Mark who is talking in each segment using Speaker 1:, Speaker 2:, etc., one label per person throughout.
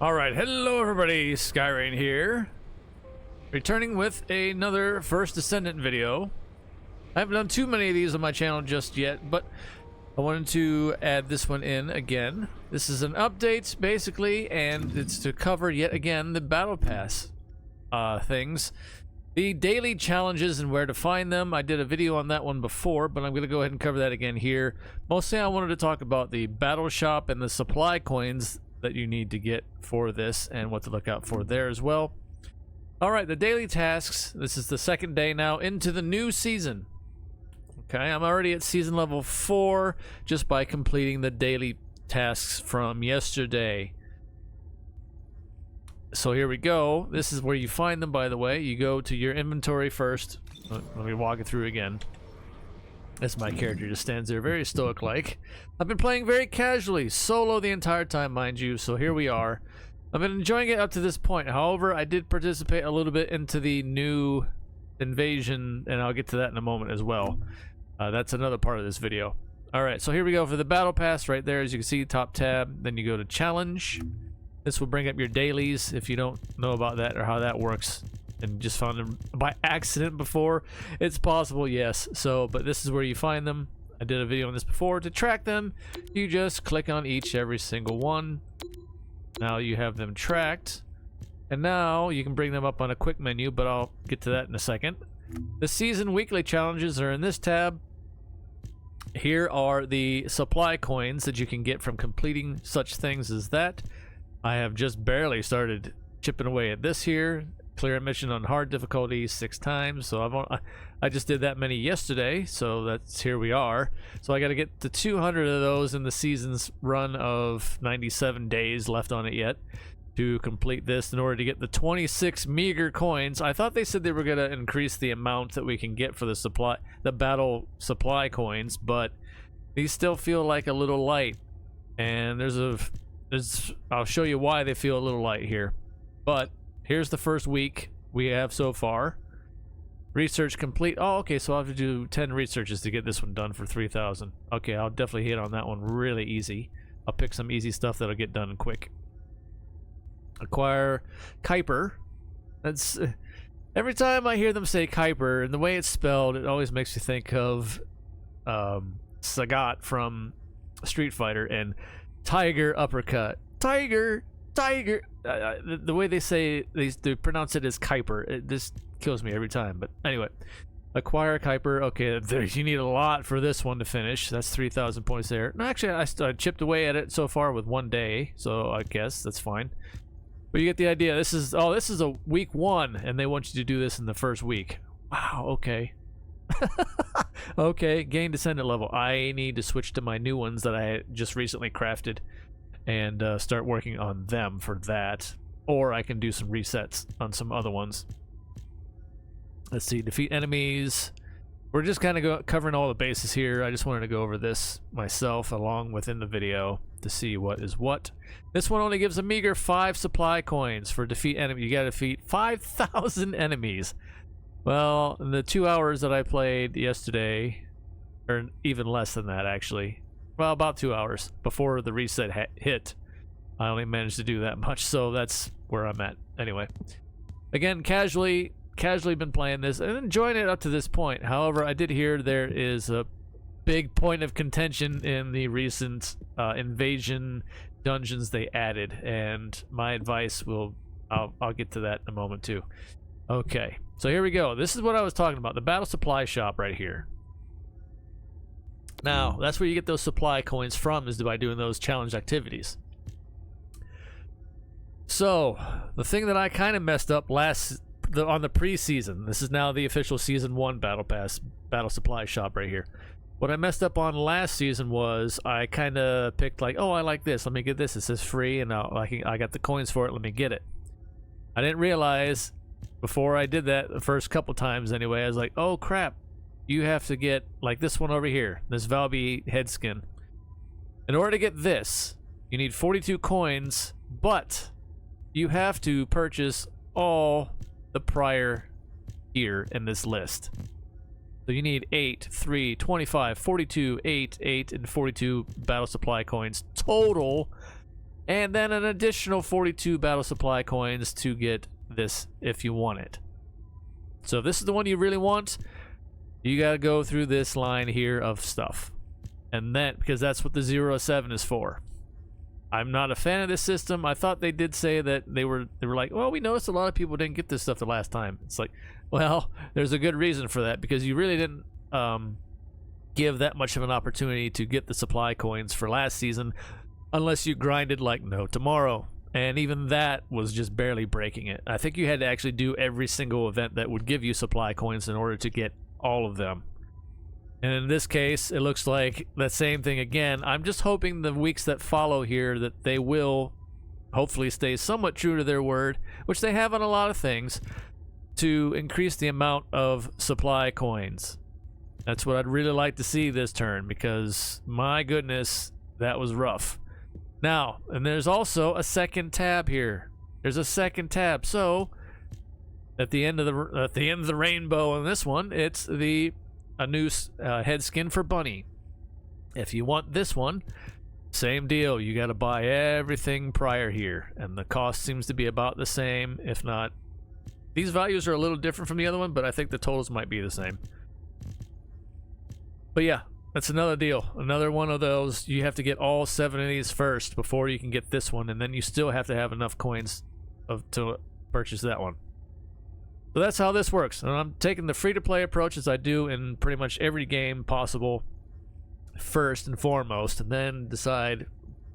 Speaker 1: Alright, hello everybody, Skyrain here. Returning with another first Descendant video. I haven't done too many of these on my channel just yet, but I wanted to add this one in again. This is an update, basically, and it's to cover, yet again, the Battle Pass things. The daily challenges and where to find them. I did a video on that one before, but I'm going to go ahead and cover that again here. Mostly I wanted to talk about the battle shop and the supply coins that you need to get for this and what to look out for there as well. Alright, the daily tasks. This is the second day now into the new season. Okay, I'm already at season level 4 just by completing the daily tasks from yesterday. So here we go. This is where you find them, by the way. You go to your inventory first. Let me walk it through again. As my character just stands there very stoic-like. I've been playing very casually, solo the entire time, mind you, so here we are. I've been enjoying it up to this point. However, I did participate a little bit into the new invasion, and I'll get to that in a moment as well. That's another part of this video. Alright, so here we go for the Battle Pass right there. As you can see, top tab. Then you go to Challenge. This will bring up your dailies if you don't know about that or how that works. And just found them by accident before. It's possible, yes. So, but this is where you find them. I did a video on this before. To track them, you just click on every single one. Now you have them tracked. And now you can bring them up on a quick menu, but I'll get to that in a second. The season weekly challenges are in this tab. Here are the supply coins that you can get from completing such things as that. I have just barely started chipping away at this here. Clear a mission on hard difficulty 6 times, so I just did that many yesterday, so that's here we are. So I got to get to 200 of those in the season's run of 97 days left on it yet to complete this in order to get the 26 meager coins. I thought they said they were going to increase the amount that we can get for the battle supply coins, but these still feel like a little light, and I'll show you why they feel a little light here. But here's the first week we have so far. Research complete. Oh, okay, so I'll have to do 10 researches to get this one done for 3,000. Okay, I'll definitely hit on that one really easy. I'll pick some easy stuff that'll get done quick. Acquire Kuiper. That's every time I hear them say Kuiper, and the way it's spelled, it always makes me think of Sagat from Street Fighter and Tiger Uppercut. Tiger. The way they pronounce it is Kuiper. This kills me every time. But anyway, acquire Kuiper. Okay, you need a lot for this one to finish. That's 3,000 points there. No, actually, I chipped away at it so far with 1 day, so I guess that's fine. But you get the idea. This is a week 1, and they want you to do this in the first week. Wow. Okay. Okay. Gain Descendant level. I need to switch to my new ones that I just recently crafted. And start working on them for that, or I can do some resets on some other ones. Let's see, defeat enemies. We're just kind of covering all the bases here. I just wanted to go over this myself along within the video to see what is what. This one only gives a meager 5 supply coins for defeat enemy. You gotta defeat 5,000 enemies. Well, in the 2 hours that I played yesterday, or even less than that actually, well, about 2 hours before the reset hit, I only managed to do that much, so that's where I'm at. Anyway, again, casually been playing this and enjoying it up to this point. However, I did hear there is a big point of contention in the recent invasion dungeons they added, and my advice I'll get to that in a moment too. Okay, so here we go. This is what I was talking about, the battle supply shop right here. Now, that's where you get those supply coins from, is by doing those challenge activities. So, the thing that I kind of messed up on the pre-season, this is now the official Season 1 Battle Pass, Battle Supply Shop right here. What I messed up on last season was I kind of picked like, oh, I like this, let me get this. It says free, and I got the coins for it, let me get it. I didn't realize, before I did that, the first couple times anyway, I was like, oh crap. You have to get, like this one over here, this Valby head skin. In order to get this, you need 42 coins, but you have to purchase all the prior gear in this list. So you need 8, 3, 25, 42, 8, 8, and 42 battle supply coins total and then an additional 42 battle supply coins to get this if you want it. So if this is the one you really want, you gotta go through this line here of stuff. And then, because that's what the 007 is for. I'm not a fan of this system. I thought they did say that they were like, well, we noticed a lot of people didn't get this stuff the last time. It's like, well, there's a good reason for that, because you really didn't give that much of an opportunity to get the supply coins for last season unless you grinded like no tomorrow. And even that was just barely breaking it. I think you had to actually do every single event that would give you supply coins in order to get all of them. And in this case, it looks like the same thing again. I'm just hoping the weeks that follow here that they will hopefully stay somewhat true to their word, which they have on a lot of things, to increase the amount of supply coins. That's what I'd really like to see this turn, because my goodness, that was rough. Now, and there's also a second tab here. There's a second tab. So at the end of the rainbow on this one, it's a new head skin for Bunny. If you want this one, same deal. You got to buy everything prior here, and the cost seems to be about the same, if not. These values are a little different from the other one, but I think the totals might be the same. But yeah, that's another deal. Another one of those. You have to get all 7 of these first before you can get this one, and then you still have to have enough coins to purchase that one. So that's how this works. And I'm taking the free-to-play approach, as I do in pretty much every game possible, first and foremost, and then decide,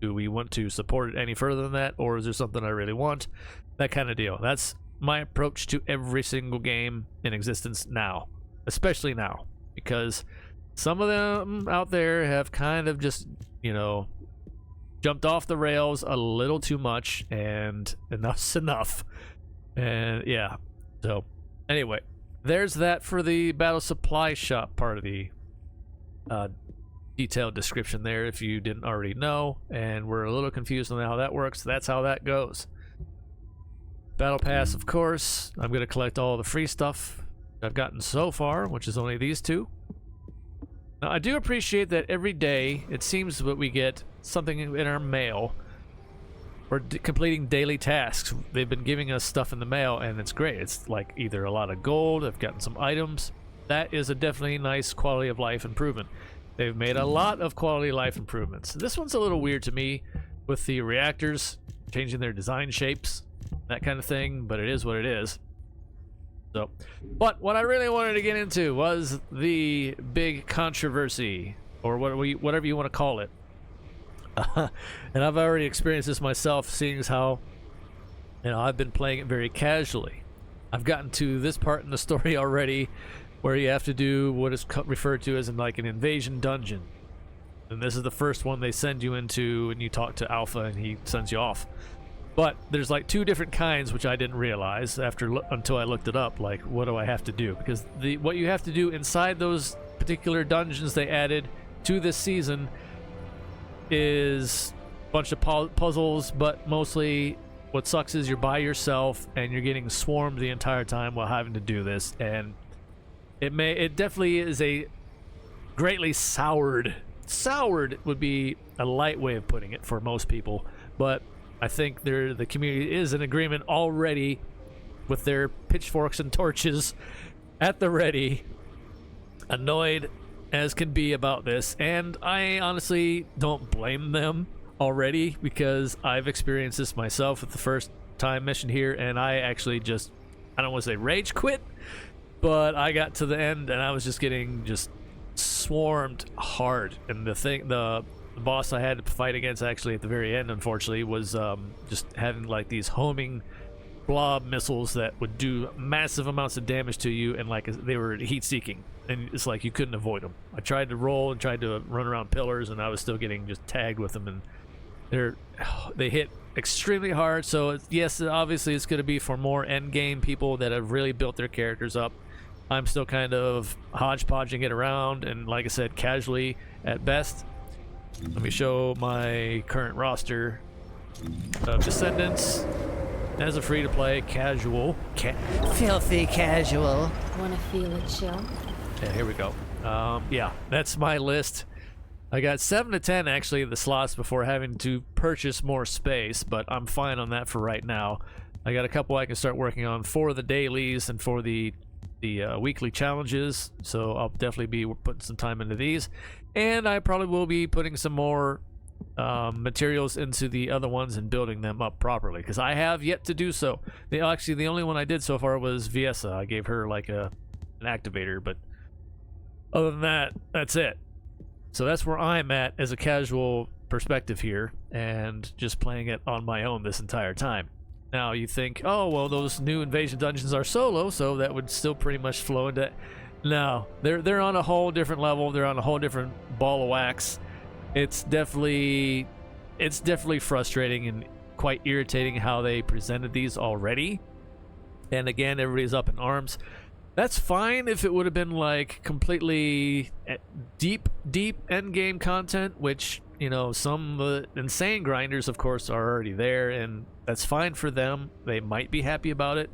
Speaker 1: do we want to support it any further than that, or is there something I really want? That kind of deal. That's my approach to every single game in existence now, especially now, because some of them out there have kind of just, you know, jumped off the rails a little too much, and enough's enough. And yeah. So, anyway, there's that for the battle supply shop part of the detailed description there, if you didn't already know, and we're a little confused on how that works. That's how that goes. Battle pass, of course. I'm going to collect all the free stuff I've gotten so far, which is only these 2. Now, I do appreciate that every day, it seems that we get something in our mail. We're completing daily tasks. They've been giving us stuff in the mail, and it's great. It's like either a lot of gold, I've gotten some items. That is a definitely nice quality of life improvement. They've made a lot of quality of life improvements. This one's a little weird to me with the reactors changing their design shapes, that kind of thing, but it is what it is. So, but what I really wanted to get into was the big controversy, or whatever you want to call it. And I've already experienced this myself, seeing as how, you know, I've been playing it very casually. I've gotten to this part in the story already where you have to do what is referred to as like an invasion dungeon. And this is the first one they send you into, and you talk to Alpha and he sends you off. But there's like 2 different kinds, which I didn't realize until I looked it up. Like, what do I have to do? Because what you have to do inside those particular dungeons they added to this season is a bunch of puzzles, but mostly what sucks is you're by yourself and you're getting swarmed the entire time while having to do this, and it definitely is a greatly soured would be a light way of putting it for most people, but I think the community is in agreement already with their pitchforks and torches at the ready, annoyed as can be about this, and I honestly don't blame them already, because I've experienced this myself with the first time mission here, and I actually just, I don't want to say rage quit, but I got to the end and I was just getting swarmed hard, and the boss I had to fight against actually at the very end, unfortunately, was just having like these homing blob missiles that would do massive amounts of damage to you, and like they were heat seeking, and it's like you couldn't avoid them. I tried to roll and tried to run around pillars, and I was still getting just tagged with them, and they hit extremely hard. So yes, obviously it's going to be for more end game people that have really built their characters up. I'm still kind of hodgepodging it around, and like I said, casually at best. Let me show my current roster of Descendants. As a free-to-play, casual, filthy casual.
Speaker 2: Wanna feel it chill?
Speaker 1: Yeah, here we go. Yeah, that's my list. I got 7 to 10 actually of the slots before having to purchase more space, but I'm fine on that for right now. I got a couple I can start working on for the dailies and for the weekly challenges, so I'll definitely be putting some time into these. And I probably will be putting some more materials into the other ones and building them up properly, because I have yet to do so. Actually, the only one I did so far was Viessa. I gave her like an activator, but other than that, that's it. So that's where I'm at as a casual perspective here, and just playing it on my own this entire time. Now you think, oh well, those new invasion dungeons are solo, so that would still pretty much flow into. No, they're on a whole different level. They're on a whole different ball of wax. It's definitely frustrating and quite irritating how they presented these already. And again, everybody's up in arms. That's fine if it would have been like completely deep end game content, which, you know, some insane grinders of course are already there, and that's fine for them. They might be happy about it.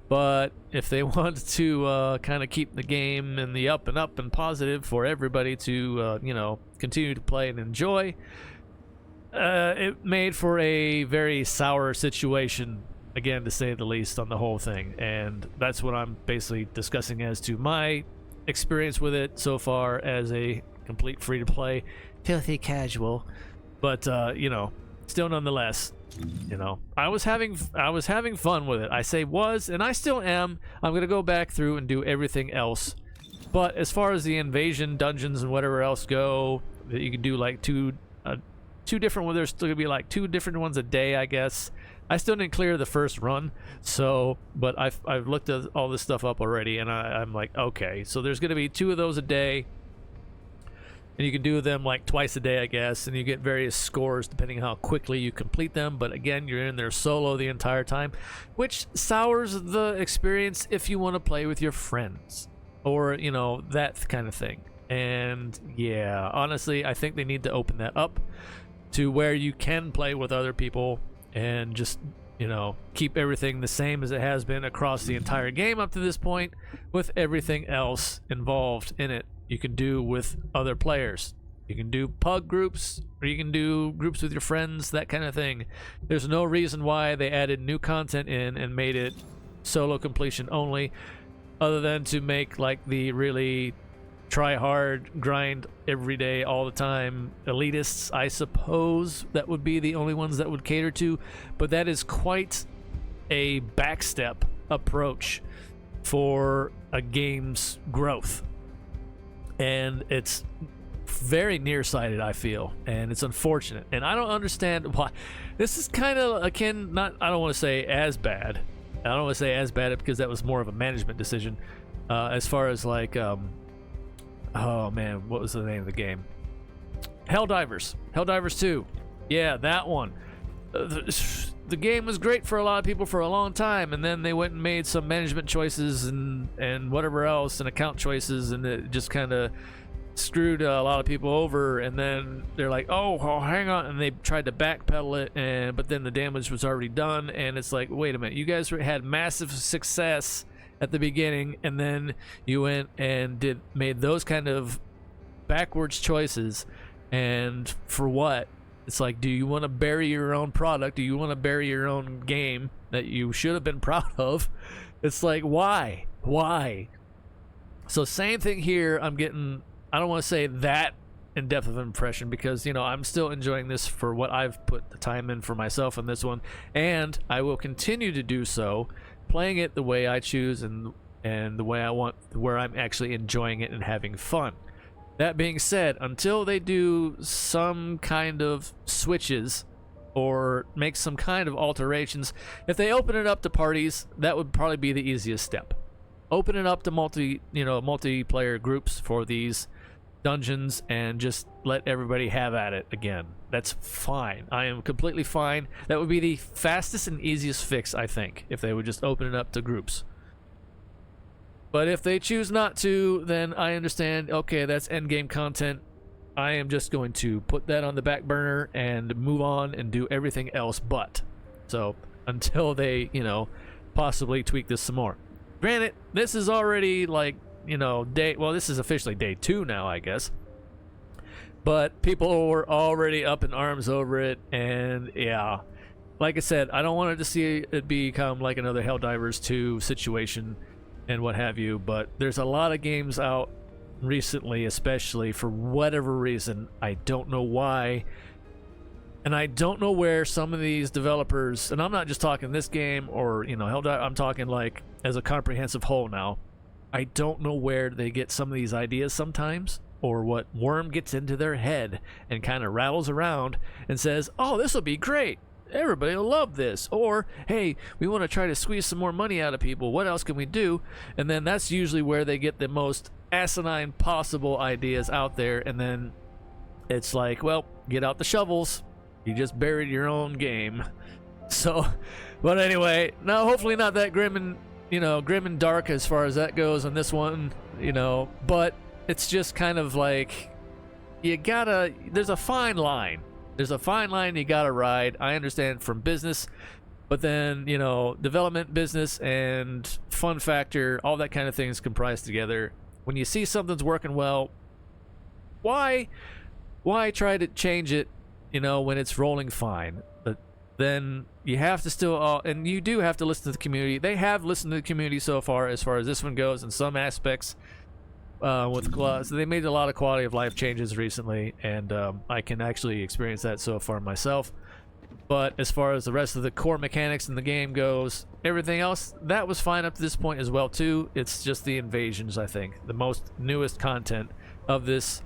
Speaker 1: But if they want to kind of keep the game in the up and positive for everybody to you know, continue to play and enjoy, it made for a very sour situation, again, to say the least, on the whole thing. And that's what I'm basically discussing as to my experience with it so far as a complete free-to-play filthy casual. But you know, still nonetheless, you know, I was having fun with it. I say was, and I still am. I'm gonna go back through and do everything else. But as far as the invasion dungeons and whatever else go, that you can do like two different ones. There's still gonna be like 2 different ones a day, I guess. I still didn't clear the first run, so, but I've looked at all this stuff up already, and I'm like, okay, so there's gonna be 2 of those a day, and you can do them like twice a day, I guess, and you get various scores depending on how quickly you complete them. But again, you're in there solo the entire time, which sours the experience if you want to play with your friends, or, you know, that kind of thing. And yeah, honestly, I think they need to open that up to where you can play with other people and just, you know, keep everything the same as it has been across the entire game up to this point, with everything else involved in it you can do with other players. You can do pug groups, or you can do groups with your friends, that kind of thing. There's no reason why they added new content in and made it solo completion only, other than to make like the really try hard, grind every day, all the time elitists, I suppose. That would be the only ones that would cater to, but that is quite a backstep approach for a game's growth, and it's very nearsighted, I feel, and it's unfortunate, and I don't understand why. This is kind of akin, not, I don't want to say as bad, because that was more of a management decision, as far as like oh man, what was the name of the game? Helldivers 2. Yeah, that one. The game was great for a lot of people for a long time, and then they went and made some management choices and whatever else, and account choices, and it just kind of screwed a lot of people over. And then they're like, oh, hang on, and they tried to backpedal it, but then the damage was already done, and it's like, wait a minute, you guys had massive success at the beginning, and then you went and made those kind of backwards choices, and for what? It's like, do you want to bury your own product? Do you want to bury your own game that you should have been proud of? It's like, why? So same thing here. I'm getting, I don't want to say that in depth of impression, because, you know, I'm still enjoying this for what I've put the time in for myself in this one, and I will continue to do so, playing it the way I choose and the way I want, where I'm actually enjoying it and having fun. That being said, until they do some kind of switches or make some kind of alterations, if they open it up to parties, that would probably be the easiest step. Open it up to multiplayer groups for these dungeons and just let everybody have at it again. That's fine. I am completely fine. That would be the fastest and easiest fix, I think, if they would just open it up to groups. But if they choose not to, then I understand, okay, that's endgame content. I am just going to put that on the back burner and move on and do everything else but. So, until they, you know, possibly tweak this some more. Granted, this is already like, you know, this is officially day 2 now, I guess. But people were already up in arms over it, and yeah, like I said, I don't want to see it become like another Helldivers 2 situation and what have you, but there's a lot of games out recently, especially for whatever reason. I don't know why, and I don't know where some of these developers, and I'm not just talking this game or, you know, Helldiver, I'm talking like as a comprehensive whole now. I don't know where they get some of these ideas sometimes, or what worm gets into their head and kind of rattles around and says, oh, this will be great, everybody will love this, or hey, we want to try to squeeze some more money out of people, what else can we do? And then that's usually where they get the most asinine possible ideas out there, and then it's like, well, get out the shovels, you just buried your own game. So, but anyway, now hopefully not that grim and dark as far as that goes on this one, you know, but it's just kind of like, there's a fine line. There's a fine line you gotta ride. I understand from business, but then, you know, development, business, and fun factor, all that kind of things comprised together. When you see something's working well, why try to change it, you know, when it's rolling fine? But then you have to still, and you do have to listen to the community. They have listened to the community so far as this one goes in some aspects. So they made a lot of quality of life changes recently, and I can actually experience that so far myself. But as far as the rest of the core mechanics in the game goes, everything else, that was fine up to this point as well too. It's just the invasions, I think, the most newest content of this,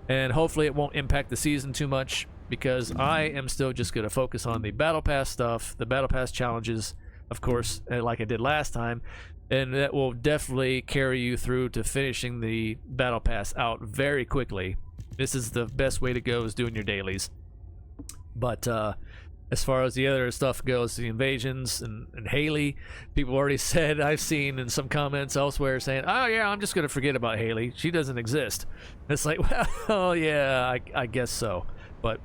Speaker 1: and hopefully it won't impact the season too much, because I am still just going to focus on the Battle Pass stuff, the Battle Pass challenges, of course, like I did last time. And that will definitely carry you through to finishing the Battle Pass out very quickly. This is the best way to go, is doing your dailies. But as far as the other stuff goes, the invasions and Haley, people already said, I've seen in some comments elsewhere saying, oh yeah, I'm just going to forget about Haley. She doesn't exist. It's like, well, yeah, I guess so. But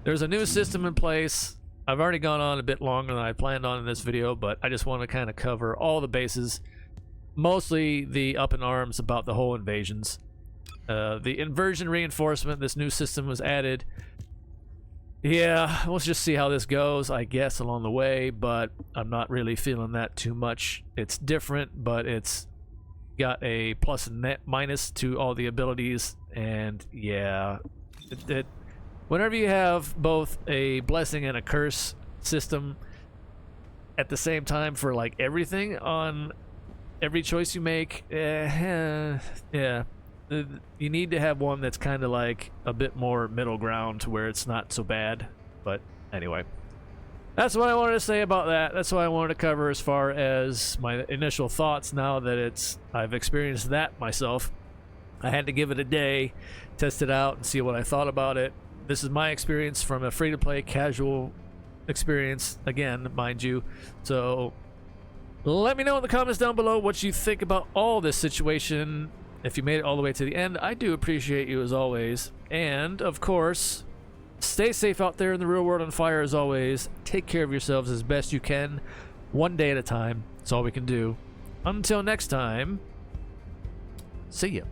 Speaker 1: there's a new system in place. I've already gone on a bit longer than I planned on in this video, but I just want to kind of cover all the bases, mostly the up in arms about the whole invasions. The inversion reinforcement, this new system was added. Yeah, let's just see how this goes, I guess, along the way, but I'm not really feeling that too much. It's different, but it's got a plus and minus to all the abilities, and yeah, whenever you have both a blessing and a curse system at the same time for like everything on every choice you make, yeah, you need to have one that's kind of like a bit more middle ground to where it's not so bad. But anyway, that's what I wanted to say about that. That's what I wanted to cover as far as my initial thoughts. Now that I've experienced that myself, I had to give it a day, test it out, and see what I thought about it. This is my experience from a free-to-play casual experience, again, mind you. So let me know in the comments down below what you think about all this situation. If you made it all the way to the end, I do appreciate you as always. And of course, stay safe out there in the real world on fire as always. Take care of yourselves as best you can, one day at a time. That's all we can do. Until next time, see ya.